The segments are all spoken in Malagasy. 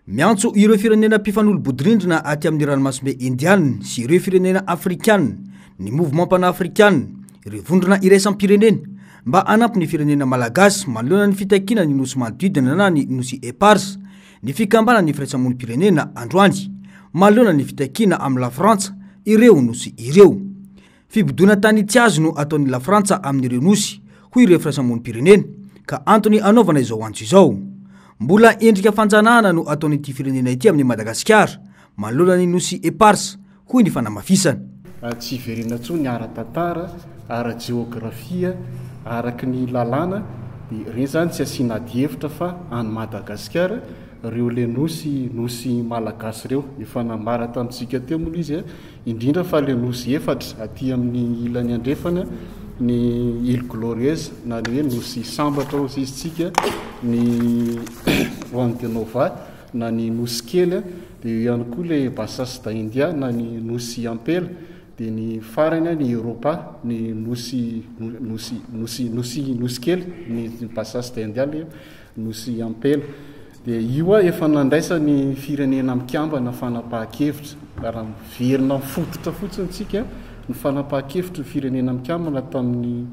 Miantso ireo firenena mpifanolo-bodrindrina aty amin'ny ranomasimbe Indiane sy ireo firenena Afrikana, ny mouvement panafricain, ireo vondrona iraisam-pirenena mba hanampy ny firenena malagasy manoloana ny fitakiana ny nosy manodidina na ny nosy eparse, ny fikambana ny firaisamon'om-pirenena androany, manoloana ny fitakiana amin'ny La Frantsa ireo nosy ireo. Fibodona tany tsy azo no ataon'ny La Frantsa amin'ireo nosy hoy ireo firaisamon'om-pirenena ka antony anaovana izao antso izao. Mbola endrika fanjanahana no ataon'ity firenena ity amin'ny Madagasikara manoloana ny nosy eparse hoy ny fanamafisana. Tsy verina tsony ara-tantara, ara-geografia, araky ny lalàna, ireny zany tsy asiana dievitra fa any Madagasikara reo le nosy malagasy reo efa nambara tamintsika teo moa izy indrindra fa le nosy efatra aty amin'ny ilany andrefana ny Île Glorieuse na le hoe nosy sambatra izy tsika ny Wang Nova na ny nosy kely dia ihany koa le Bassas d'India na ny nosy ampela dia ny farany ny Europa ny nosy kely ny Bassas d'India le nosy ampela dia io efa nandraisa ny firenena mikambana fanapahan-kevitra raha verina fototra fotsiny tsika ny fanapahan-kevitra firenena mikambana tamin'ny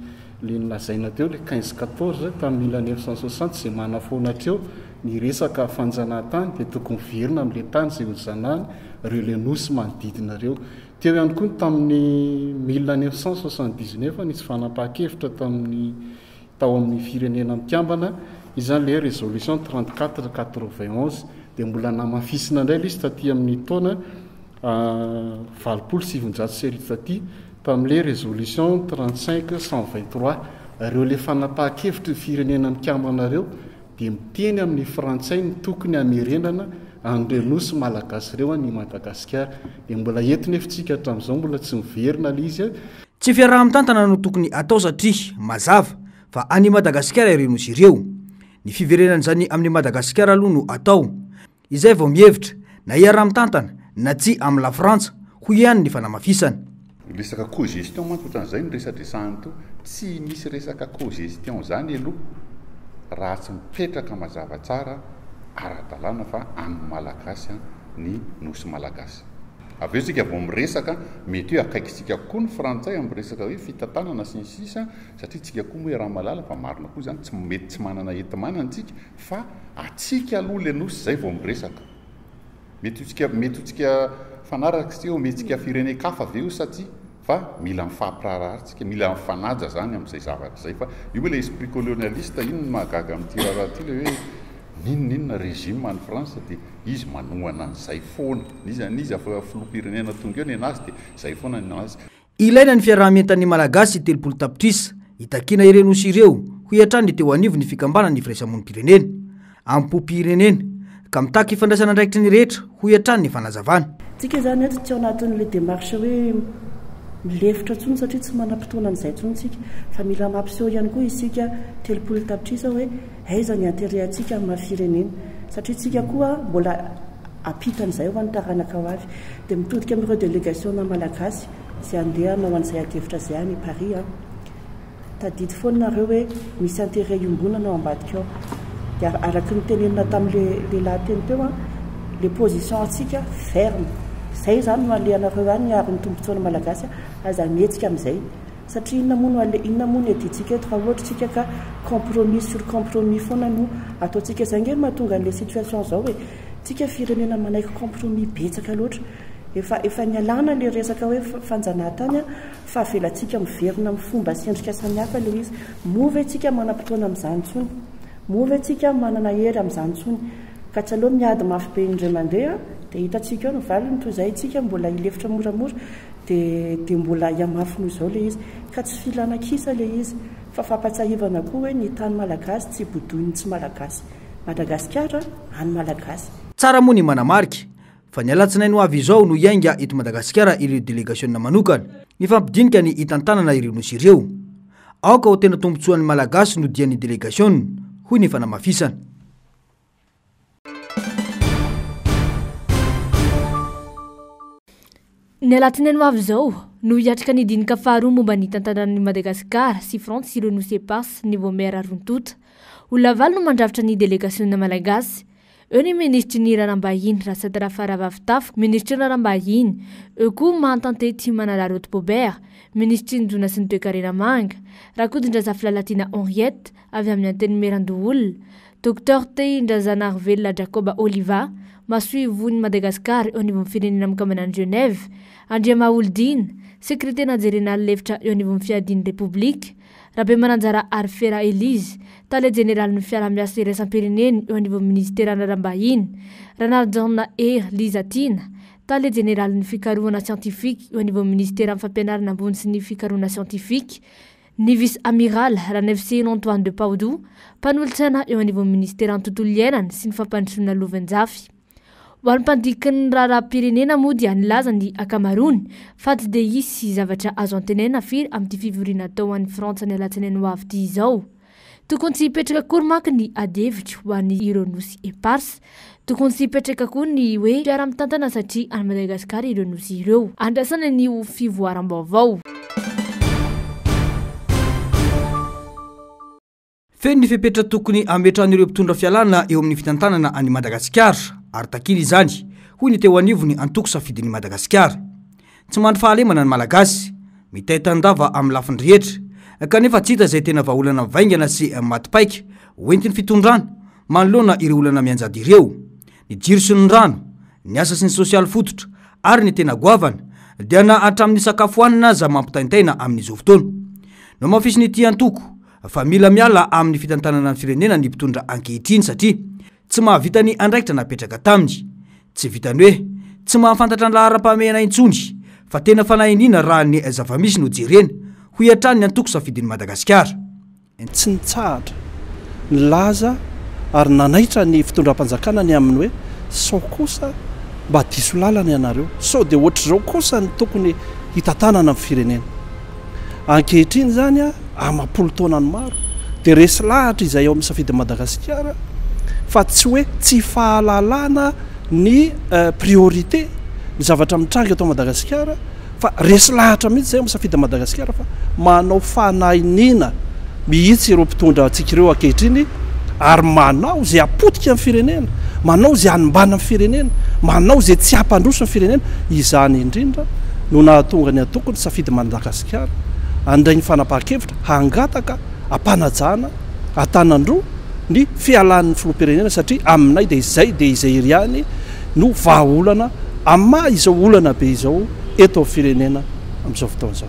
le nilazaina teo le 15-14 tamin'ny 1960 izay manafoana treo ny resaka fanjanahantany dia tokony verina amin'le tany izay hojanahany reo le nosy manodidina reo. Teo ihany koa tamin'ny 1979 nisy fanapahan-kevitra tao amin'ny firenena mikambana izany le résolution 3491 dia mbola namafisina indray izy taty amin'ny taona 770 sy arivo taty tamin'le résolution 35-123 reo le fanapahan-kevitra firenena mikambana reo dia miteny amin'ny frantsay ny tokony hamerenana an'ireo nosy malagasy reo ny Madagasikara dia mbola entiny efitsika hatramin'izao mbola tsy miverina le izy. Tsy fiaraha-mitantana no tokony atao satria mazava fa any Madagasikara ireo nosy ireo. Ny fiverenan'izany amin'ny Madagasikara aloha no atao. Izay vao mihevitra na iaraha-mitantana na tsy amin'ny La Frantsa hoy ihany ny fanamafisana. Resaka cogestion mantotan'izay no resadresahany to tsy misy resaka cogestion zany aloha raha tsy mipetraka mazava tsara ara-dalàna fa amin'ny malagasy ny nosy malagasy. Aveo tsika vao miresaka mety hoe akaikitsika koa ny frantsay amin'ny resaka hoe fitantanana sy ny sisa satria tsika koa moa raha malala fa marina koa zany tsy mety tsy manana enti-manana antsika fa atsika aloha le nosy zay vao miresaka mety tsika fanaraka tsika mety tsika firenen-kafa aveo satria fa mila mifampiraharahantsika mila mifanaja zany amin'izay zavatra zay fa io hoe le esprit colonialiste ino ny mahagaga amin'ity raha ty le hoe ninona régime any France dia izy manohana an'izay foana izy afa filoham-pirenena tonga eo ny anazy dia izay foana ny anazy. Ilaina ny fiaraha-mientan'ny malagasy 3 tapitrisa hitakiana ireo nosy ireo ho hatrany teo anivo ny fikambana ny firaisamon'om-pirenena am-po-pirenena ka mitaky ifandraisana andraikitry ny rehetra ho hatrany ny fanazavana. Tsika zany eto tsy ao anatin'le démarche hoe milefitra tsony satria tsy manam-potoana an'izay tsony tsika fa mila mampiseho ihany koa isika 3 tapitrisa hoe aiza ny intérêt atsika amin'ny firenena satria tsika koa mbola ampitan'izay ho an'ny taranaka ho avy dia mitodika amin'ireo délégation na malagasy izay andeha manao an'izay akevitra izay any Paris tadidy foana nareo hoe misy intérêt iombonana ao ambadika ao dia araky ny tenenina tamin'le lahateny teo les positions atsika ferme zay zany no alehanareo any ary ny tombontsoana malagasy aza mihetsika amin'izay satria inona moa no editsika eto raha ohatra tsika ka compromis sur compromis foana no ataontsika izay nge mahatonga an'le situation zao hoe tsika firenena manaiky compromis betsaka loatra efa nialana le resaka hoe fanjanahantany fa avelantsika miverina amin'ny fomba sy endrika samihafa le izy move tsika manam-potoana amin'izany tsony move tsika manana hery amin'izany tsony ka tsy aloha miady mafy be indray mandeha dia hitatsika eo ny valiny toy izay tsika mbola ilefitra moramora dia mbola iamafy noho izao le izy ka tsy filanakisa le izy fa fampatsahivana koa hoe ny tany malagasy tsy bodoiny tsy malagasy Madagasikara any malagasy. Tsara moa ny manamarika fa ny alatsinainy ho avy izao no iainga eto Madagasikara ireo délégationna manokana mifampidinika ny hitantanana ireo nosy ireo aoka ho tena tombotsoan'ny malagasy no dian'ny délégation hoy ny fanamafisana. Ny alatsinainy ho avy izao no hiatrika ny dinika faharoa momba ny tantanan'ny Madagasikara sy France sy ireo nosy eparse ny vao mera rontota olona valo no mandravitra ny délégationna malagasy eo ny ministry ny raharambahiny Rasady Rafaravavitafo, ministry ny raharambahiny, eo koa Mantante Timanala Rote Bobert, ministry ny Jona sy ny Toekarena Manga, Rakodindraza Lalatina Henriette avy amin'ny anteny Merandohol, Dr Teindrazana Arvela Jacoba Oliva, Masuivony Madagascar eo anivon'ny firenena mikamanany Genève, Andriama Oldine, secrétaire général lefitra eo anivon'ny fiadiny République, Rabe Mananjara Arfera Elise, tale général ny fiaramiasa iraisam-pireneny eo anivon'ny ministère raharambahiny, Ranarjana Lizatina, tale général ny fikarohana scientifique eo anivon'ny ministère amin'ny fampianarana ambony sy ny fikarohana scientifique, ny vice amiral Ranefseny Antoine de Paudou, mpanolotsana eo anivon'ny ministère amin'ny tontolo iainana sy ny fampandrosoana lovan-jafy. Ho an'ny mpandikin'ny raharaham-pirenena moa dia nilaza ny akamarony fa tsy dia hisy zavatra azo antenena firy amin'ity fivoriana tao an'ny Frantsa ny alatsinainy ho avy ity izao. Tokony tsy hipetraka akory manko ny adevitra ho an'ny ireo nosy eparsa. Tokony tsy hipetraka koa ny hoe fiara-mitantana satria any Madagasikara ireo nosy ireo. Andrasana ny fivoaram-baovao. Feno ny fepetra tokony ametran'ireo mpitondra fialana eo amin'ny fitantanana any Madagasikara ary takily izany hoy ny teo anivony antoko safidin'ny Madagasikara. Tsy mandry fahalemana ny malagasy mitay tandava amin'ny lafiny rehetra kanefa tsy hita izay tena vahaolana vaingana sy matipaika hoentiny fitondrana manoloana ireo olana mianjady ireo. Ny jiro sy ny rano, ny asa sy ny sosialy fototra ary ny tena goavana dia na hatramin'ny sakafo hanina aza mampitaintaina amin'izao fotoana. No mafisy ny ity antoko fa mila miala amin'ny fitantanana ny firenena ny mpitondra ankehitriny satria tsy mahavita ny andraikitra napetraka taminy. Tsy vitany hoe tsy mahafantatra ny laharam-pahamehana intsony fa tena fanahinina raha ny zava-misy no jerena hoy hatrany ny antoko safidin'ny Madagasikara. Tsy nitsahatra nilaza ary nanaitra ny fitondram-panjakana ny amin'ny hoe sao kosa mba diso lalana ianareo, sao dia ohatr'izao kosa ny tokony hitantanana amin'ny firenena. Ankehitriny zany amapolo taona ny maro dia resy lahatra izay eo amin'ny safidin'ny Madagasikara fa tsy hoe tsy fahalalana ny priorité ny zavatra mitranga eto Madagasikara fa resy lahatra mihitsy zay misafidin'ny Madagasikara fa manao fanahinina mihitsy ireo mpitondra antsika ireo ankehitriny ary manao zay apotika amin'ny firenena, manao zay hanimbana amin'ny firenena, manao zay tsy hampandroso amin'ny firenena. Izany indrindra no nahatonga ny atokony safidy Madagasikara andray ny fanapahan-kevitra hangataka ampanajana atanandroa ny fialan'ny filoham-pirenena satria aminay dia izay iriany no vahaolana amma izao olana be izao eto amin'ny firenena amin'izao fotoana izao.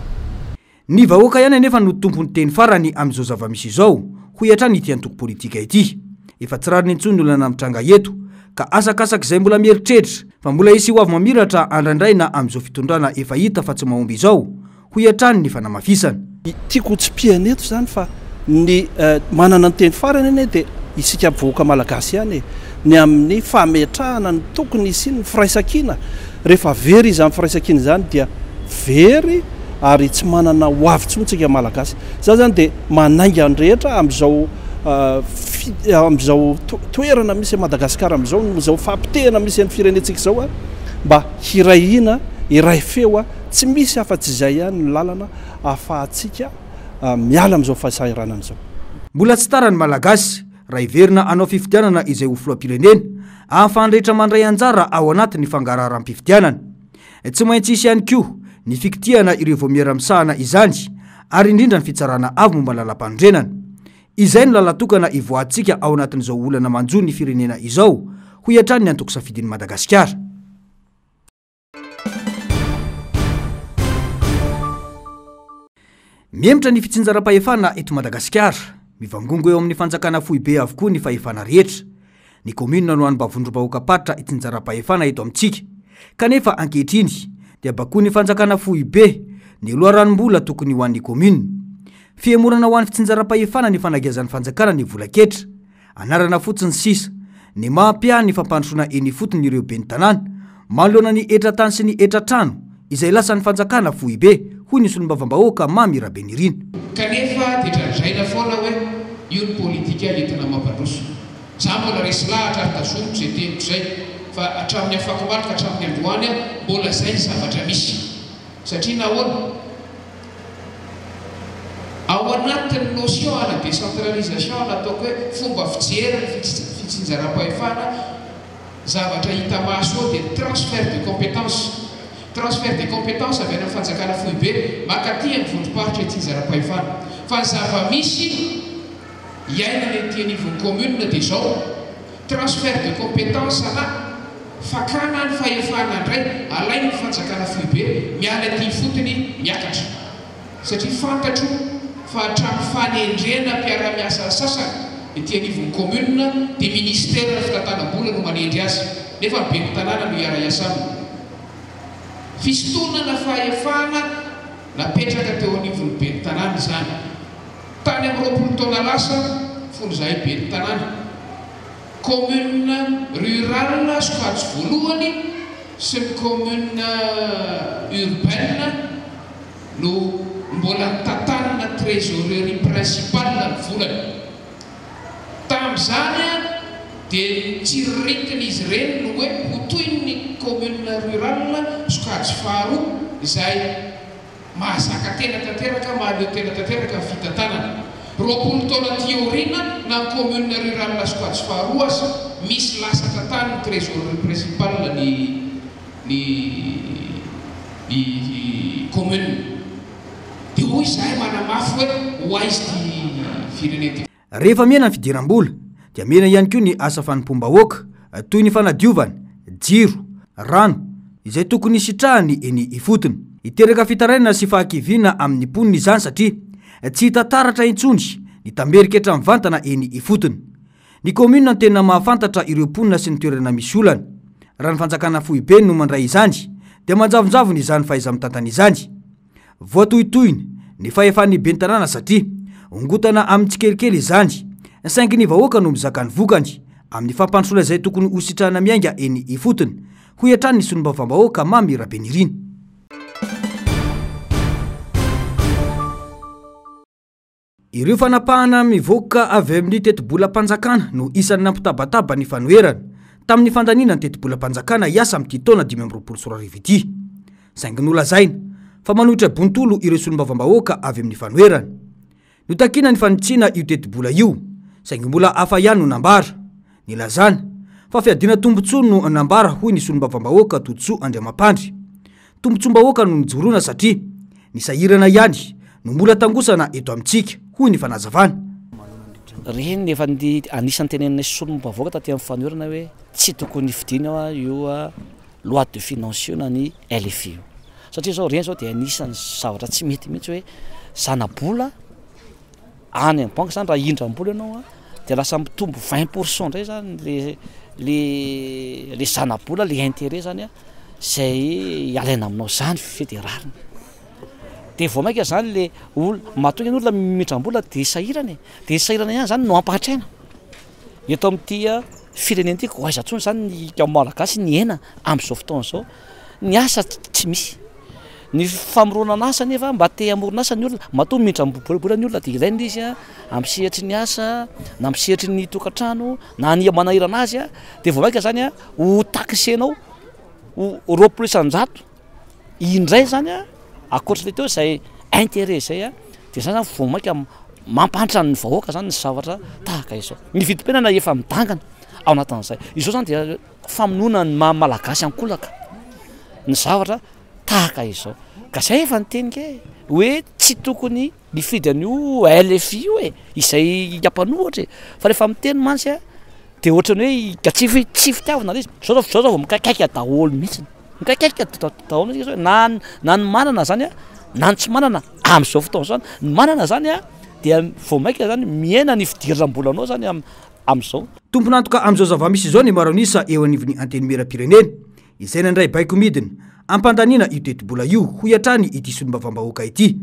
Ny vahoaka ihany anefa no tompony teny farany amin'izao zava-misy izao hoy hatrany ity antoko politika ity. Efa tsy rariny intsony olana mitranga eto ka asakasaka izay mbola mieritreritra fa mbola hisy ho avy mamiratra andrandraina amin'izao fitondrana efa hita fa tsy mahomby izao hoy hatrany ny fanamafisana. Tiako tsy piany eto zany fa ny manana ny teny farany ane dia isika mpivoaka malagasy ihany ny amin'ny fametrahana ny tokony isiny ny firaisankina. Rehefa very izy amin'ny firaisankina zany dia very ary tsy manana ho avy tsontsika malagasy. Za zany dia manainga ny rehetra amin'izao toerana misy Madagasikara amin'izao fampitehana misy ny firenetsika izao mba hirahina iray feo tsy misy afa-tsy izay ihany ny lalana ahafahantsika miala amin'izao fahasahirana amin'izao. Mbola tsy tara ny malagasy raha iverina anao fifidianana izay ho filoham-pirenena ahafandrehetra mandray anjara ao anatin'ny fangararam-pifidianana. Tsy maintsy isy ihany koa ny fikitiana ireo vao miara-misahana izany ary indrindra ny fitsarana avy momba lalam-pandrenana. Izay no lalatokana ivoahantsika ao anatin'izao olana manjo ny firenena izao hoy hatrany ny antoko safidin'ny Madagasikara. Miemitra ny fitsinjaram-pahefana eto Madagasikara, mivangongo eo amin'ny fanjakana foibe avokoa ny fahefana rehetra. Ny komuna no anobavondrom-bahoaka-paritra itsinjaram-pahefana eto amintsika. Kanefa ankehitriny dia bakoa ny fanjakana foibe ny loharanom-bola tokony ho an'ny komuna. Fiemorana ho an'ny fitsinjaram-pahefana ny fanageazan'ny fanjakana ny vola-ketra, anarana fotsiny sisa, ny mampia ny fampandrosoana eny fotony ireo ben'ny tanàna, manoloana ny etratany sy ny etratrano izay lasa ny fanjakana foibe hoy ny solombavam-bahoaka Mamy Rabenirina. Kanefa dia trandraina foana hoe io ny politika entina mampandroso. Za mbola resy lahatra ary tazomiko izay teniko izay fa hatramin'ny afaka matroka hatramin'ny androany mbola izay ny zavatra misy. Satria nahoana ao anatin'ny notion na décentralisation nataoko hoe fomba fijeriny fitsinjaram-pahefana zavatra hita maso dia transfert de compétence avy any fanjakana foibe makaty amin'ny vondrom-paritra ety zara-pahefana fa ny zava-misy iaina ny ety anivon'ny commune dia zao transfert de compétence na fakana ny fahefana indray alainy ny fanjakana foibe miala ty fotony miakatra satria fantatro fa hatramy fanendrena mpiara-miasa sasany ety anivon'ny commune dia ministère fitantanam-bola no manendry azy nefa miben'ny tanàna no iara-iasa aminy fistonana fahefana napetraka teo anivon'ny ben'ny tanàna izany tany amin'ny 20 taona lasa fony zahay ben'ny tanàna commune rurale sokajy voalohany sy ny commune urbaine no mbola ntatanana trésorerie principale ny volany tam'izany dia tsy ritiny izy reny no hoe ho toy ny commune rurale sokajy faharoa izay mahazaka tena tanteraka mahaleo tena tanteraka fitantanana 20 taona tiorina na commune rurale sokajy faharoa azy misy lasa tantany ny trésorerie principale ny commune dia hoy izahay manamafy hoe hoaizy ty firenety rehefa mena ny fidiram-bola dia mena ihany koa ny asa fanompo-bahoaka toy ny fanadiovana jiro rano izay tokony sitrahany eny ifotony iteraka fitaraina sy fahakiviana amin'ny poniny izany satria tsy hitataratra intsony ny tamberika hatramin'ny vantana eny ifotony ny commune no tena mahafantatra ireo ponina sy ny toerana misy olana raha ny fanjakana foibe no mandray izany dia manjavonjavony izany fahaiza mitantana izany voatohitohiny ny fahefan'ny ben'ny tanàna satria ongotana amin'ny tsikelikely izany saingy ny vahoaka no mizaka ny vokany amin'ny fampandrosoana izay tokony ho sitrahana miainga eny ifotony ho iatrany ny sonom-bavam-bahoaka mamy Rabenirina. Ireo fanapahana mivoaka avy amin'ny tetibolam-panjakana no isan'ny nampitabataba ny fanoherana tamin'ny fandaniana ny tetibolam-panjakana hiasa amin'ity taona 2024 ity saingy nolazaina fa manohitra bontolo ireo sonom-bavam-bahoaka avy amin'ny fanoherana notakina ny fanitsiana io tetibola io saingy mbola hafa ihany no nambara nilazana fa fiadina tombontsoa no nambara hoy ny sonom-bavam-bahoaka Totsoa Andriamampandry tombontsoam-bahoaka no nijorona satria ny sahirana ihany no mbola tangosana eto amintsika hoy ny fanazavana reny efa anisan'ny tenenina sonom-bavam-bahoaka taty amin'ny fanoherana hoe tsy tokony fidina io loi de financier na ny LFI satria zao reny zao dia anisan'ny zavatra tsy mety mihitsy hoe zana-bola any amin'ny banque zany raha indram-bola ianao dia lasa mitombo 20% indray zany le zana-bola le intérêt zany zay alaina aminao zany fédéraliny dia vao maika zany le mahatonga ny olona mitram-bola dia sahirana dia sahirana ihany zany no ampahatraina eto amin'ity firenena ity ko aiza ntsony zany ny malagasy ny hena amin'izao fotoana zao ny asa tsy misy ny famoronana asa nefa mba te amorona asa ny olona matoa mitram-bola ny olona dia ilaina izy amin'ny sehatry ny asa na amin'ny sehatry ny tokantrano na ny manahirana azy dia vao maika zany ho taxenao roapolo isan-jato indray zany akoatr'le teo izay intérêt zay dia zany vao maika mampantra ny vahoaka zany ny zavatra tahaka izao ny vidim-piainana efa midangana ao anatin'izay izao zany dia famonoana ny malagasy ankolaka ny zavatra tahaka izao ka zay efa nitenika hoe tsy tokony nifidy an'io LFI io izay ampanohatra fa rehefa miteny mantsy dia ohatrany hoe gatsify tsy fitiavana izy zao vao mikakaika daholo mihitsy mikakaika daholo hoe na ny manana zany na ny tsy manana amin'izao fotoana zany ny manana zany dia vao maika zany miaina ny fidiram-bolanao zany amin'izao tomponantoka amin'izao zava-misy izao ny maro anisa eo anivon'ny antenimera-pirenena izay nandray baiko midina ampandaniana io tetibola io ho iatrany ity sonom-bavam-bahoaka ity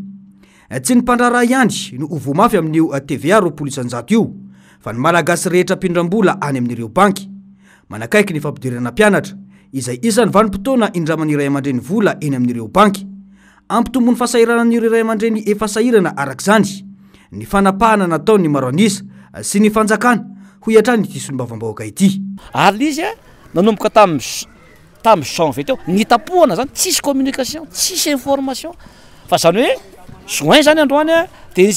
tsy ny mpandraraha ihany no hovomafy amin'io TVA 20% io fa ny malagasy rehetra mpindram-bola any amin'ireo banky manakaiky ny fampidirana mpianatra izay isan'ny vanim-potoana indramany iray aman-dreny vola eny amin'ireo banky ampitombony fasahirana n'ireo iray aman-dreny efa sahirana arak'izany ny fanapahana nataony maro anisa sy ny fanjakana ho iatrany ity sonom-bavam-bahoaka ity ary izy nanomboka tamin'ny janvier teo nitapohana zany tsisy communication tsisy information fa zany hoe juin zany androany dia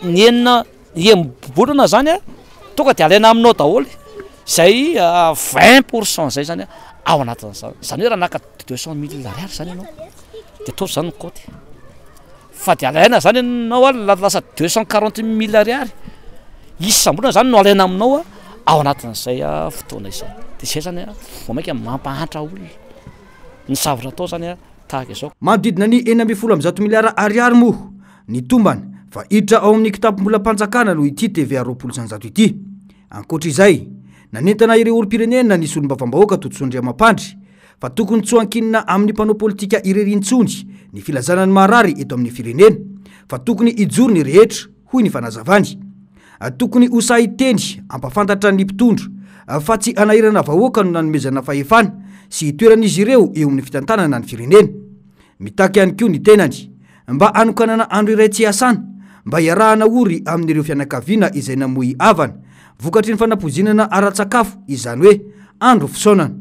ny enina embolana zany tonga dia alaina aminao daholo zay 20% zay zany ao anatin'zany zany hoe raha naka 200 000 ariary zany ianao de atao zany nykôty fa de alaina zany anao a lasa 240 000 ariary isam-bolana zany no alaina aminao a ao anatin'zay fotoana izay de zay zany vo mainka mampahantra olona ny zavatra atao zany a tahaka izao manodidina ny 900 miliara ariary moa ny tombany fa iditra ao amin'ny kitapom-bola mpanjakana no ity TVA 20 ity ankoatr'izay nanentana ireo olo-pirenena nisy olom-bavam-bahoaka Tototsondriamampandry fa tokony tsy ankinina amin'ny mpanao politika irerin-tsony ny filazana ny marary eto amin'ny firenena fa tokony ijoro ny rehetra hoy ny fanazavany tokony osahiteny ampafantatra ny mpitondro fa tsy anahirana vahoaka no nanomezana fahefana sy itoeran'izy ireo eo amin'ny fitantanana ny firenena mitaky ihany koa ny tenany mba anokanana andro iray tsy asana mba iarahana ory amin'ireo fianakaviana izay namoy avana vokatry ny fanapozinana ara-tsakafo izany hoe andro fisaonana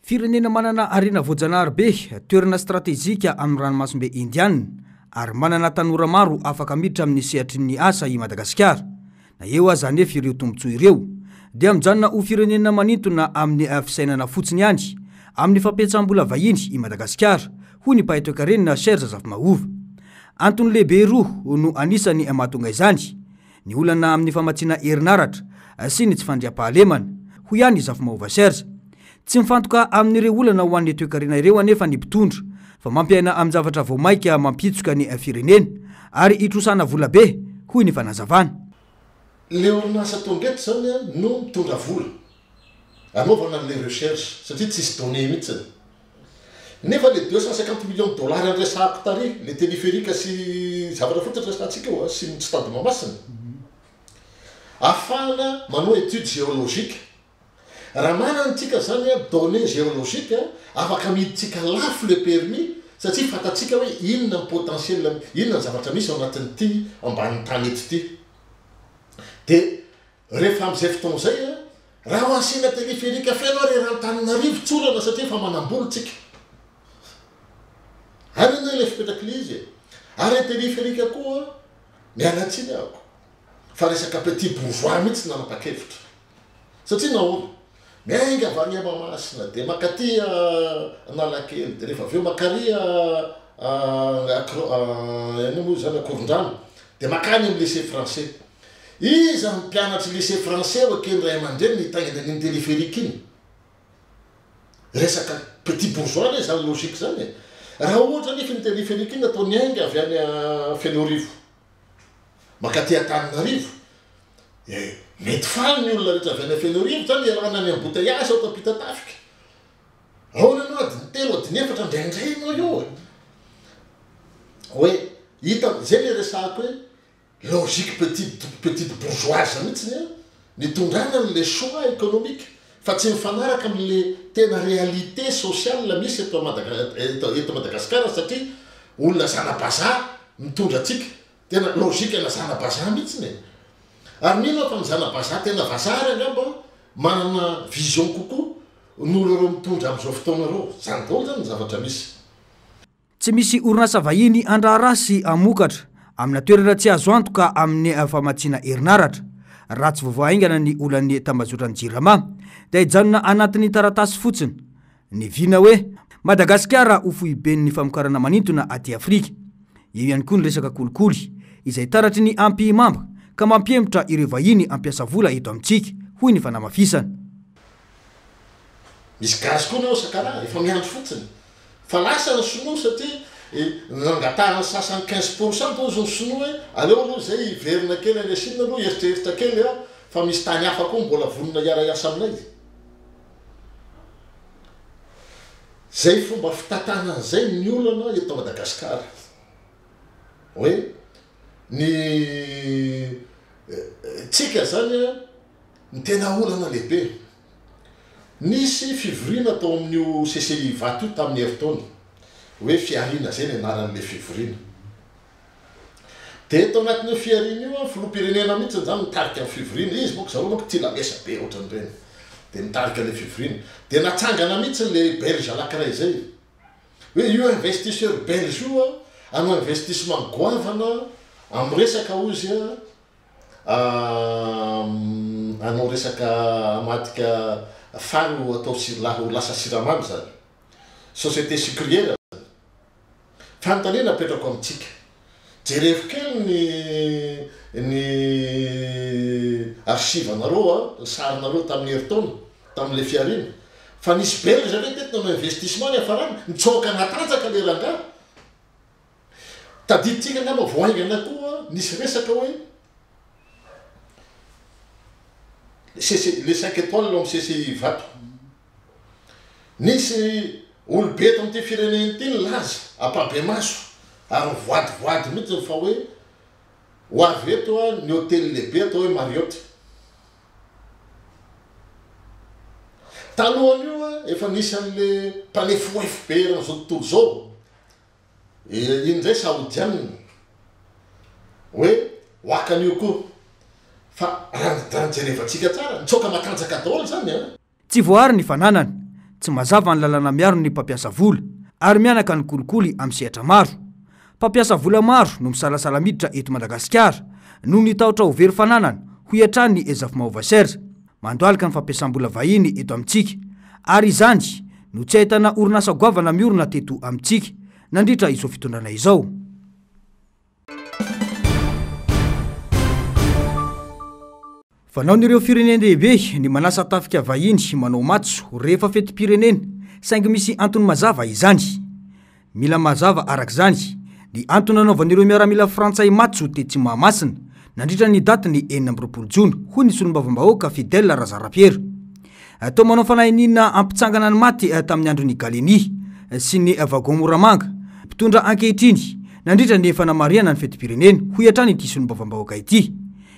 firenena manana arena voajanahary be toerana stratezika amin'ny ranomasombe Indiana ary manana tanora maro afaka miditra amin'ny sehatry ny asa i Madagasikara na eo azany efa ireo tombontsoa ireo dia mijanona ho firenena manintona amin'ny fisainana fotsiny ihany amin'ny fampiasam-bola vahiny i Madagasikara hoy ny mpahay toe-karenina Serge Zafimahova antony lehibe roa no anisany mahatonga izany ny olana amin'ny famatsiana herinaratra sy ny tsy fandriam-pahalemana hoy ihany Zafimahova Serge tsy mifantoka amin'ireo olana ho an'ny toe-karena ireo anefa ny mpitondra fa mampiaina amin'ny zavatra voamaika mampitsoka ny firenena ary itrosana vola be hoy ny fanazavana le orinasa tongeto zany no mitondra vola anaovana le recherche satria tsisy donné mihitsy nefa le 250 millions de dollars andresahako tary le téléphérique sy zavatra fotsy resantsika eo sy tsy tady mamasina afahana manao étude géologique raha manantsika zany donné géologique afaka miditsika lafo le permis satria fatatsika hoe inona ny potentiel inona ny zavatra misy ao anatin'ity ambanin'ny tany eto ity de rehefa am'izay fotoana zay raha ho asina téléphérique fianao re ranotanynarivo tsolana satria fa manambolotsika anina le fipetraky izy ary téléphérique koa mialatsiny ako fa resaka petit bourgeois mihitsy nanapa-kevitra satria naolo miainga avy any Mahamasina de makaty Analakely de rehefa aveo makaria zany akorondrano de makany amin'ny lycée français iza mpianatry lycée français okeny ray aman-dreny nitangina ny téléphérique iny resaka petit bourgeois le zany logique zany raha ohatra nefa ny téléphérique iny atao niainga avy any Fianorivo makaty Antananarivo mety faly ny olona rehetra avy any Fianorivo zany iarahana ny embouteillage ao tapita tafika ao nanao adiny telo adiny efatra ndraindray anao io hoe hita zay le resahako hoe logique petite bourgeoise mihitsiny nitondrana le choix économique fa tsy mifanaraka amin'le tena réalité sociale misy eto Madagasikara satria olona zana-bazaha mitondra atsika tena logique ana zana-bazaha mihitsiny ary mino fa ny zana-bazaha tena vazary angamba manana vision kokoa nolo reo mitondra amin'izao fotoana reo zany daholo zany ny zavatra misy tsy misy orinasa vahiny andrarasy amokatra amina toerana tsy azo antoka amin'ny famatsiana herinaratra raha tsy vovoaingana ny olan'ny tambazotrany jirama dia hijanona anatin'ny taratasy fotsiny ny vina hoe Madagasikara ho fohiben'ny famokarana manintona aty Afrika io ihany koa ny resaka kolikoly izay taratry ny ampimamba ka mampiembotra ireo vahiny ampiasa vola eto amintsika hoy ny fanamafisana misy gazy koa nao sakara efa miandro fotsiny fa lasa ny sinoa satria nangatahany 75% tozo ny sinoa hoe aleo aloha zay verina kely any Chine aloha eritreritra kely fa misy tany hafa koa mbola vonona iara-iasa aminay zay fomba fitatana zay ny olana eto Madagasikara hoe ny tsika zany ny tena olana lehibe nisy fivorina atao amin'io CCI vato io tamin'ny heritaona hoe fiarina zay ny anaran'le fivorina de eto anatin'io fiarina io filoham-pirenena mihitsy zany mitarika amin'ny fivorina izy moa zareo manko tia lamesa be ohatran'ireny de mitarika le fivorina de natsangana mihitsy le belge anankiray zay hoe io investisseur belge io anao investissement goavana amresaka ozy anao resaka matika fano atao ho lasa siramamy zany société sucrière fantanena apetrako amitsika jerevy kely ny archive anareo sarinareo tamin'ny heritaona tamin'le fiarina fa nisy belge zany tety nanao investissement ny afarany mitsoka natanjaka le ranga tadiditsika nama voaingana koa nisy resaka hoe le 5 étoiles amy CCI vato nisy olobe to amty fireneny ty laza apabe maso ary voadivoady mihitsy fa hoe ho avy eto ny hôtely lehibe atao hoe Marriott talohan'io efa nisy an'le palais FOFB ran'izao tontolo zao in'izay saodianina hoe hoakan'io koa fa ranjerevatsika tsara nitsoka matanjaka daholo zany tsy voary ny fananany tsy mazava ny lalana miaro ny mpampiasa vola ary mianaka ny kolikoly amin'ny sehatra maro mpampiasa vola maro no misalasala miditra eto Madagasikara no nitahotra ho very fananana ho iatrany ny ezafy-mahova serge mandoalika ny fampiasam-bola vahiny eto amintsika ary izany no tsy ahitana orinasa goavana miorina teto amintsika nandritra izao fitondrana izao. Fanao nireo firenendehibe ny manasa tafika vahiny manao matso rehefa fetim-pirenena saingy misy antony mazava izany. Mila mazava arak'izany ny antony anaovan'ireo miaramila frantsay matso tetsy Mahamasina nandritra ny daty ny 4 Jona hoy ny solombavambahoaka Fidèle Razarapiera. Atao manao fanahinina ampitsangana ny maty tamin'ny andron'ny Galeny sy ny Vagon Moramanga mpitondra ankehitriny nandritra ny fanamariana ny fetim-pirenena ho iatrany ity solombavambahoaka ity.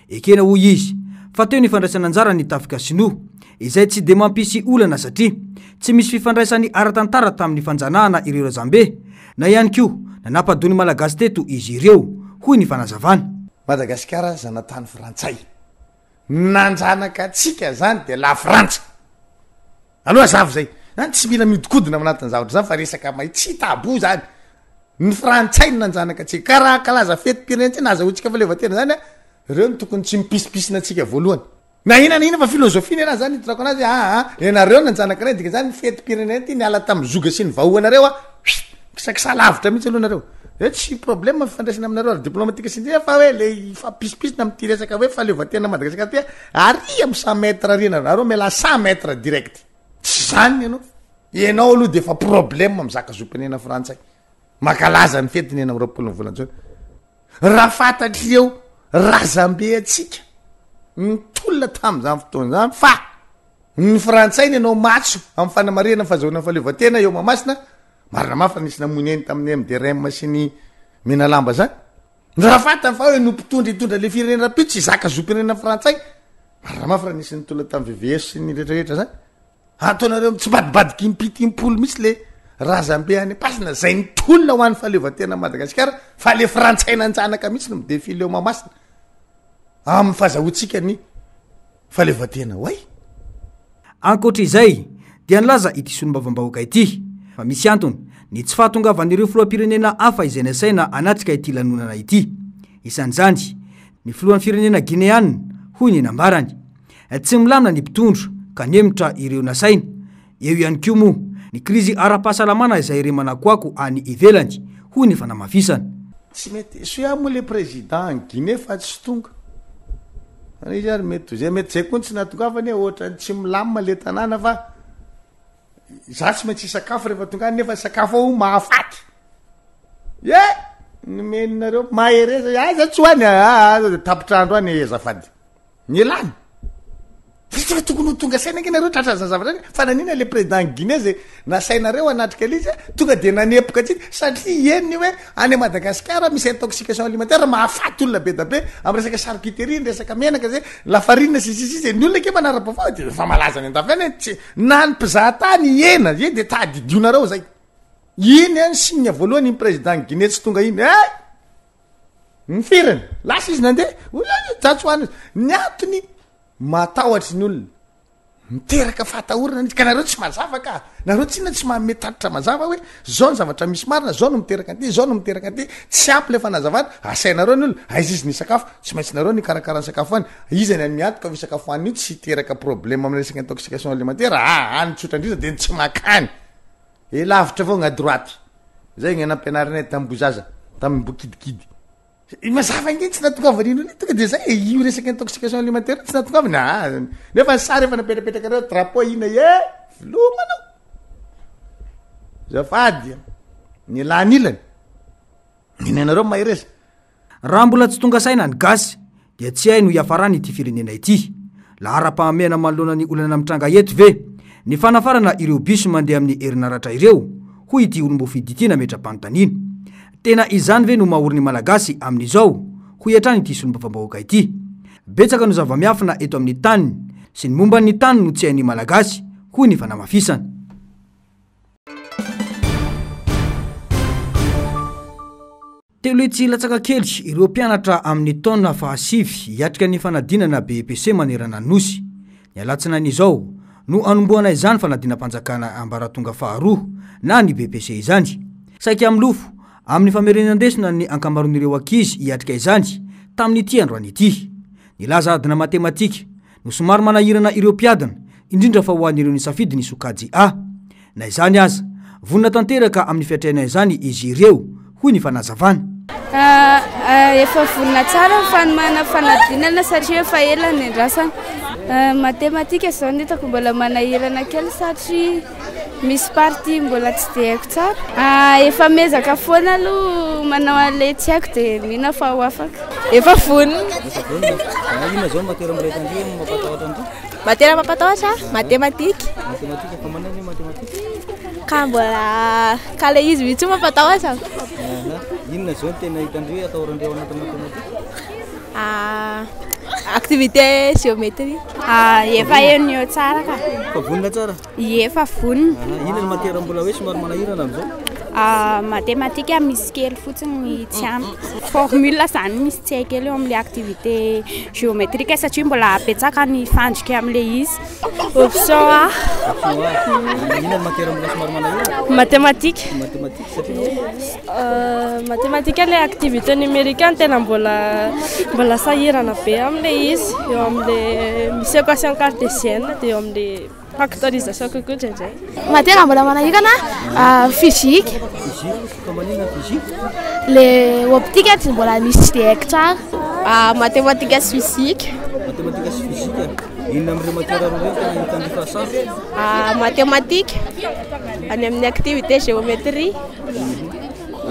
Ekena hoy izy fa teo ny fandraisana anjara ny tafika sinoa izay tsy de mampisy olana satria tsy misy fifandraisany ara-tantara tamin'ny fanjanahana ireo Razambe na ihany koa nanampadony malagasy teto izy ireo hoy ny fanazavana. Madagasikara zanatany frantsay nanjanaka atsika zany de la Frantsa aloha zavo zay zany tsy mila miodikodina aminatiny zavatra zany fa resaka may tsy tabo zany ny frantsay nanjanaka atsika karaha kalaza fetim-pirenena tsy nazahoantsika fa levatena zany reo ny tokony tsy mipisipisina atsika voalohany na inana fa filozofia ny zany hitrako anazy ianareo nanjanaka reny dika zany ny fetim-pirenena ty niala tamin'ny zoga sy ny vahoanareo kisakisa lavitra mihitsy aloha nareo tsy problème fifandraisana aminareo diplomatique sy ndrey fa hoe le ifampisopisina amin'ty resaka hoe fahaleovatena Madagasikara ty ary amy 100 mètres rina nareo mela 100 mètres direct tsy zany ianao aloha de fa problème amizaka zompenena frantsay makalaza ny fetiny ena 20 volanjao raha fantatreo Razambe atsika mitolona tamin'izany fotoana zany fa ny frantsay ny anao matso amin'ny fanamarena fahazahoana fahaleovatena eo Mahamasina marina mafa nisy namoneny tamin'ny MDRM sy ny Menalamba zany raha fantany fa hoe no mpitondra hitondra le firenena rapio tsy zaka zompirenena frantsay marina mafa raha nisy nitolona tamin'ny VVS sy ny rehetrarehetra zany ataonareo tsy badibadiky impitimpolo mihitsy le Razambe any pasina zay nitolona ho an'ny fahaleovatena Madagasikara fa le frantsay nanjanaka mihitsy no midefile eo Mahamasina amin'ny fahazahoantsika ny fahaleovatena way. Ankoatra izay dia nilaza ity solombavambahoaka ity fa misy antony ny tsy fahatongavan'ireo filoham-pirenena hafa izay nasaina anatrika ity lanonana ity. Isan'izany ny filohan'ny firenena Guinéane hoy ny nambarany tsy milamina ny mpitondro ka nemitra ireo nasaina. Eo ihany koa moa ny krizy ara-pahasalamana izay remanakoako any ivelany hoy ny fanamafisana. Tsy mety soa moa le président Guinée fa tsy tonga izy ary mety zay koa tsy natongavany ohatra tsy milamina le tanàna fa za tsy maintsy sakafo rehefa tonga nefa sakafo ao mahafaty nomeninareo mahereza za tsy hoany tapitrandro any azafady ny lany fa tokony ho tonga saina nareo tratra zavatra fa nanina le président Guinée zay nasainareo anatrika lizy tonga de nanepoka atsika satria eny hoe any Madagasikara misy intoxication alimentaire mahafaty olona be da be amin'ny resaka charcuterie ny resaka menaka zay lafarina sisisisy ny olona ke manara-pavao de fa malaza ny andafany tsy na ny mpizahatany ena ye de tadidionareo zay iny any signe voalohany iny président Guinée tsy tonga iny ny firany lasa izy nandeha zatsoany ny antony matahoatry ny olona miteraka fahatahorana ka nareo tsy mazava ka nareo tsina tsy mametatitra mazava hoe zao ny zavatra misy marina zao no miteraka anty zao no miteraka anty tsy ampy le fanazavana asainareo ny olo aiza izy ny sakafo tsy maintsy nareo ny karakarany sakafo any izy any miadoka v sakafo any io tsy teraka problème amin'ny resaka intoxication alimentaire any tsotra indrisa de tsy makany lavitra avao gna droite zay gny anampianarinay tambozaza tamin'ny bokidikidy mazava nge tsy natongavany tonga de zay io resaka intoxication alimentaire tsy natongavany nefa sary efa napetrapetraka reo drapeau ina lomanao zafady ny lanilany ninanareo mairesa raha mbola tsy tonga saina ny gasy dia tsy hay no iafarany ity firenena ity la ara-pahamena manoloana ny olana mitranga eto ve ny fanafarana ireo biso mandeha amin'ny herinaratra ireo hoy ity olombofidy ity nametra-panotanina tena izany ve no mahory ny malagasy amin'izao hoy hatrany ity solombavam-bahoaka ity betsaka no zava-miafina eto amin'ny taniny sy ny momba ny tany no tsy hain'ny malagasy hoy ny fanamafisana. Telo etsy latsaka kely ireo mpianatra amin'ny taona fahasivy hiatrika ny fanadinana BEPC manerana nosy ny alatsina n'izao no anomboana izany fanadinam-panjakana ambaratonga faharoa na ny BEPC izany saika amin'ny lofo amin'ny famerenandesina ny ankamaron'ireo ankizy hiatrika izany tamin'ity androany ity nilaza adina matematika no somary manahirana ireo mpiadana indrindra fa ho an'ireo ny safidy ny sokajy A na izany aza vonina tanteraka amin'ny fiatrehana izany izy ireo hoy ny fanazavana. Efa vonina tsara fanomana fanadinana satria efa ela ny andrasana matematika zao ny hitako mbola manahirana kely satria misy party mbola tsy de haiko tsara efa mezaka foana aloha manao an'le tsy haiko de mihina fa ho afaka efa vonina. Ina zao matera mbola hitandreo mampatahotra andreo matera mampatahotra matematika fa manao ny matematika ka mbola ka le izy mihitsy mampatahotra. Inona zao tena hitandreo atahorandreo anaty matematika activité géométrie efa eny eo tsara ka fa vonina tsara efa vonina. Inona ny matera mbola hoe somary manahirana am'izao matematika misy kely fotsiny tsy ampy formule zany misy tsy hay kely eo amin'le activité géométrique satria mbola apetsaka ny fandrika amin'le izy option A. Inona ny matera mbola somary manahirana matematika matematika le activité numérique ny tena mbola sahirana be amin'le izy eo amin'le misy équation cartésienne de eo amin'le factorisation kokoa zay matera mbola manahirana physique le optique tsy mbola misy tsy de haiko tsara matematika sy physique. Inona amin'ireo matera roa tena hitandreo fahasarotra matematika any amin'ny activité géométrie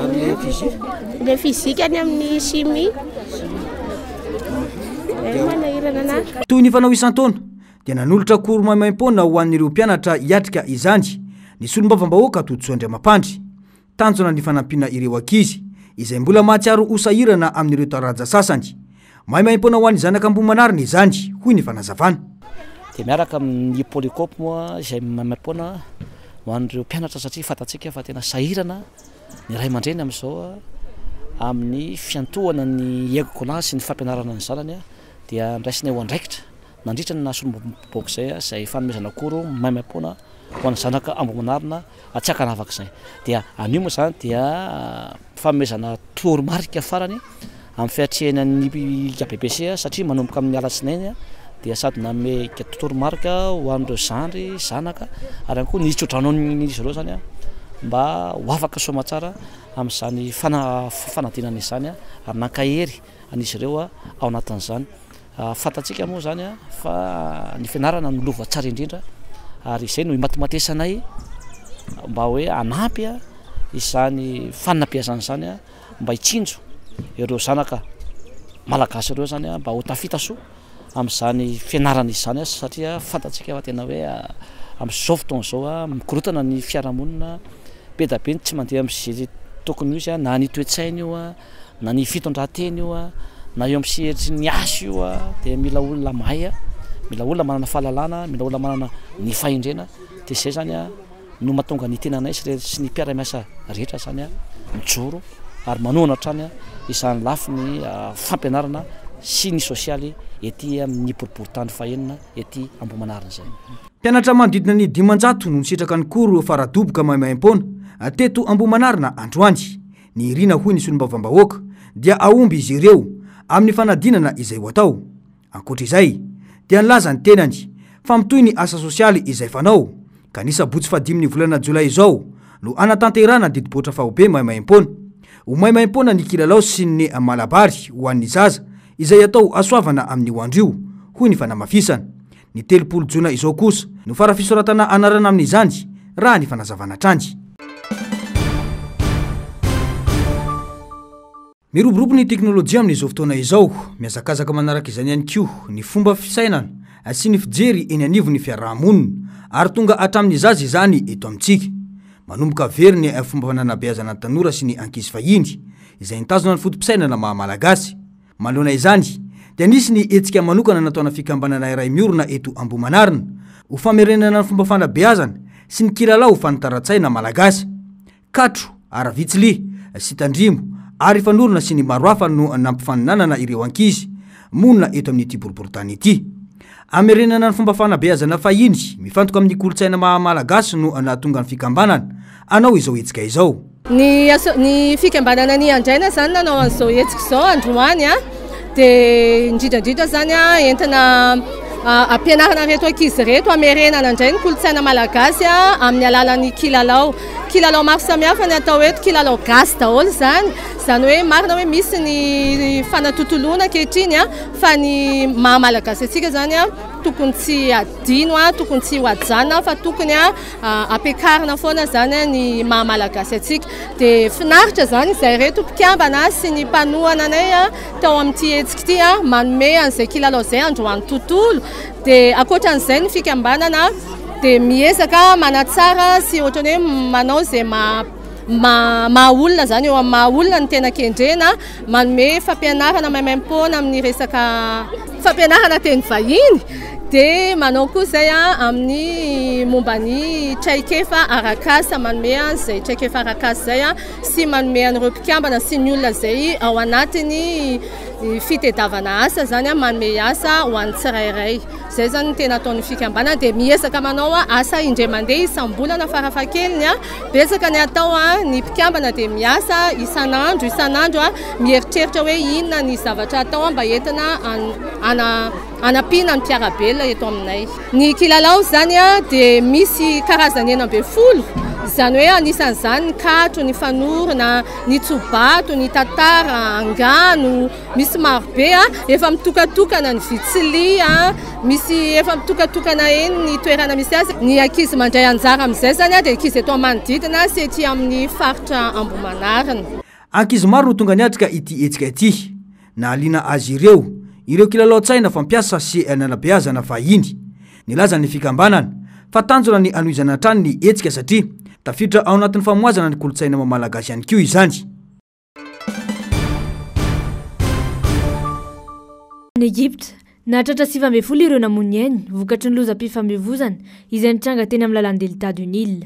ary le physique any amin'ny chimie manahirana na toy ny fanao isan-taona dia nanolotra koro maimaim-pona ho an'ireo mpianatra hiatrika izany ny solombavam-bahoaka toditsoa Andriamampandry tanjona ny fanampina ireo ankizy izay mbola mahatsiaro hosahirana amin'ireo taraja sasany maimaim-pona ho an'ny zanakam-bomanarina izany hoy ny fanazavana. de miaraka amin'ny polycope moa izay maimaim-pona ho an'ireo mpianatra satria fatatsika fa tena sahirana ny ray aman-dreny amin'izao amin'ny fiantohana ny école sy ny fampianarana ny zanany dia ndraisina ho andraikitra nandritra ny nasolombavam-bahoaka izay zay fanomezana koro maimaim-pona ho an'ny zanaka ambomanarina atsiaka navaka izay dia anio moa zany dia fanomezana toromarika farany amin'ny fiatrehana ny BEPC satria manomboka amin'ny alatsinainy dia sady nanome toromarika ho an'ireo zandry zanaka ary koa nitsodrano n'izy ireo zany mba ho afaka soma tsara amin'izany fanadinana izany ary nankahery an'izy ireo ao anatin'izany fatatsika moa zany fa ny fianarana nolova tsara indrindra ary izay no matomatisanay mba hoe anampy izany fanampiazana zany mba hitsinjo ireo zanaka malagasy ireo zany mba ho tafita soa amin'izany fianarana izany satria fatatsika fa tena hoe amin'izao fotoana zao mikorotana ny fiarahamonina be da be tsy mandeha amin'izay tokony izy na ny toe-tsaina io na ny fitondran-teny io na eo amin'sehetry ny asy io dia mila olona mahay mila olona manana fahalalana mila olona manana ny fahendrena dia izay zany no mahatonga ny tenanay sy ny mpiara-miasa rehetra zany mijoro ary manohana hatrany izany lafy ny fampianarana sy ny sosialy ety amin'ny poriportandro fahenina ety Ambohimanarina zay. Mpianatra manodidina ny 500 no nisitraka ny koro faradoboka mahaimaim-poana teto Ambohimanarina androany. Ny irina hoy ny solombavambahoaka dia aomby izy ireo amin'ny fanadinana izay ho atao. Ankoatr'izay dia nilaza ny tenany fa mitoy ny asa sosialy izay fanao ka ny sabotsy fadimy ny volana Jolay izao no anatanterana didiboatra fahobe mahaimaim-poana. Ho mahaimaim-poana ny kilalao sy ny malabary ho an'ny zaza izay atao asoavana amin'ny hoandrio hoy ny fanamafisana. Ny 30 Jona izao kosa no farafisoratana anarana amin'izany raha ny fanazavana trany. Miroborobo ny teknôlôjia amin'izao fotoana izao, miazakazaka manaraka izany ihany koa ny fomba fisainana sy ny fijery eny anivon'ny fiarahamonina ary tonga hatramin'ny zaza izany eto amintsika. Manomboka very ny fomba fananabeazana ny tanora sy ny ankizy fahiny izay nitazona ny fotom-pisainana maha-malagasy. Manoloana izany dia nisy ny hetsika manokana nataona fikambanana iray miorina eto Ambohimanarina ho famerenana ny fomba fanabeazana sy ny kilalao fanitaratsaina malagasy. Katro, Aravitsily sy Tandrimo ary fanorona sy ny maro hafa no nampifaninanana ireo ankizy monina eto amin'ny boriboritany ity. Amerenana ny fomba fanabeazana fahiny mifantoka amin'ny kolotsaina maha-malagasy no nahatonga ny fikambanana anao izao hetsika izao. Ny fikambanana ny andraina zany nanao an'izao hetsika izao androany dia indrindrandrindra zany entina ampianarana reto ankizy reto amerenana indray ny kolotsaina malagasy amin'ny alalan'ny kilalao maro samihafa ny atao eto kilalao gasy daholo zany hoe marina hoe misy ny fanatotoloana ankehitriny fa ny maha-malagasy atsika zany tokony tsy adino tokony tsy hoajanona fa tokony ampiakarina foana zany ny maha-malagasy atsika. Dia finaritra zany izay reto mpikambana sy ny mpanohana anay tao amin'ity hetsika ity manome an'izay kilalao izay androany tontolo. Dia ankoatran'izay ny fikambanana dia miezaka manatsara sy ohatrany hoe manao izay maha-olona zany eo amin'ny maha-olona ny tena kendrena, manome fampianarana mahaimaim-poana amin'ny resaka fampianarana teny vahiny. Dia manao koa izay amin'ny momba ny traikefa arakasa, manome izay traikefa arakasa izay sy manome an'ireo mpikambana sy ny olona izay ao anatiny fitediavana asa zany manome asa ho an'ny tsirairay. Zay zany tena ataon'ny fikambanana dia miezaka manao asa indray mandeha isam-bolana farafahakeliny betsaka ny atao ny mpikambana dia miasa isanandro mieritreritra hoe inona ny zavatra atao mba entina anampiana ny mpiarabelona eto aminay. Ny kilalao zany dia misy karazany 40 zany hoe anisan'izany ny katro, ny fanorona, ny tsobato, ny tantara, angano, misy marobe efa mitokatokana ny vitsily misy efa mitokatokana eny ny toerana misy azy. Ny ankizy mandray anjara amin'izay zany dia ankizy eto manodidina sy ety amin'ny faritra Ambohimanarina. Ankizy maro no tonga niatrika ity hetsika ity na aliana azy ireo kilalao-tsaina fampiasa sy nanabeazana fahiny. Nilaza ny fikambanana fa tanjona ny anohizana trany ny hetsika satria tafiditra ao anatin'ny famoazana ny kolotsaina malagasy ihany koa izany. Ny Egypte nahatratra 7 ireo namony ainy vokatry ny lozam-pifamoivoizana izay nitranga teny amin'ny lalan'ny delta du Nil.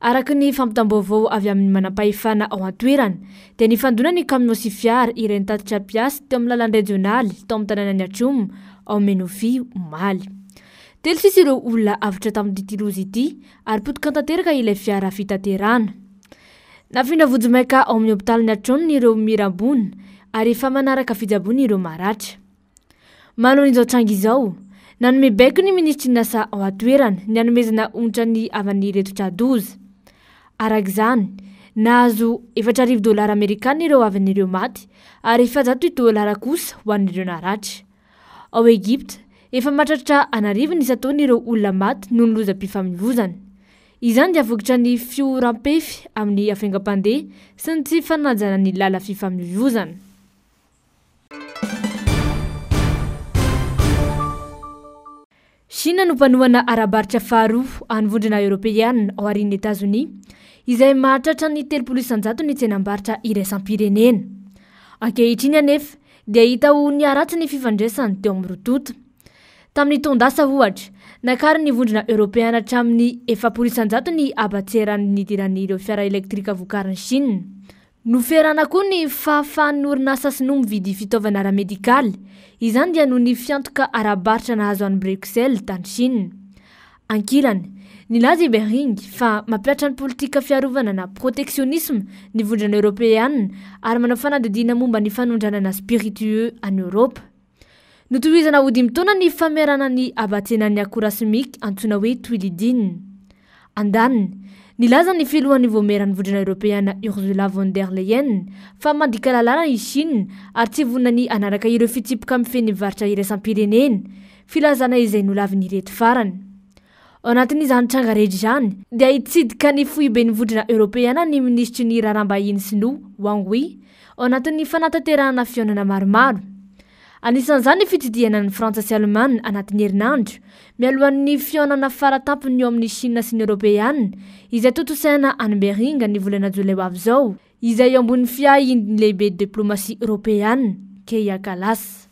Araka ny fampitam-baovao avy amin'ny manam-pahefana ao an-toerana dia nifandona ny camion sy fiara ireny tatitra piasy teo amin'ny lalan'ny régionaly tao amin'ny tanàna ny Atrom ao Menofy Omaly. Telo sisa ireo olona avitra tamin'ity loza ity ary potika tanteraka ilay fiara fitaterana. Nafindra vojomaika ao amin'ny hôpitaly Atrom ireo mirambony ary efa manaraka fijabony ireo maratra. Manoloana izao tranga izao, nanome baiko ny ministry ny asa ao an-toerana ny hanomezana ontra ny avany retotra 12. Arak'izany, nahazo $400 Amerikana ireo avan'ireo maty ary $700 kosa ho an'ireo naratra. Ao Egypte, efa matratra anarivony isataony ireo olona maty noho ny lozam-pifamoivoizana. Izany dia vokatra ny fioram-pefy amin'ny afengam-pandeha sy ny tsy fanajana ny lala fifamoivoizana. Chine no mpanohana arabaritra faharoa any vondrona Européenne ao aorian'ny États-Unis izay mahatratra ny 30% ny tsenam-barotra iraisam-pirenena. Ankehitriny anefa dia hita ho niaratsy ny fifandraisany teo amin'ny rotota. Tamin'ny taondasa ohatra, nakary ny vondrona Européenne hatramin'ny 4% ny abatseran'ny idiran'ireo fiara elektrika vokarin'ny Chine. noferana koa ny fahafahan'ny orinasa sinoa mividy fitaovana aramedikaly izany dia noho ny fiantoka arabaritra nahazo any Bruxelles tany Chine. Ankilany nilaza i Behring fa mampiatra ny politika fiarovana na protectionisme ny vondrana européenne ary manao fanadidina momba ny fanondranana spiritueux any Europe. Notohizana hodimtaona ny famerana ny abatsenan'ny akora simika antsoina hoe tuilidine. Andaniny nilaza ny filohan'ny vomeran'ny vondrana européenne Ursula von der Leyen fa mandika lalàna i Chine ary tsy vonany anaraka ireo fitsipoka amin'ny feny varitra iraisam-pirenena filazana izay nolaviny ireto farany. Ao anatin'izany trangarery izany dia hitsidika ny foiben'ny vondrana européenne ny ministry ny raharaham-bahiny sinoa Wang Yi ao anatin'ny fanatanterahana fihaonana maromaro. Anisan'izany ny fitsidihana ny Frantsa sy Alemana anatin'ny herinandro mialohan'ny fihaonana faratampony eo amin'ny Chine sy ny Européenne izay totosaina any Behring ny volana jolay ho avy izao izay eo ambony fiahin'ny lehibe diplomasia européenne Keia Kallas.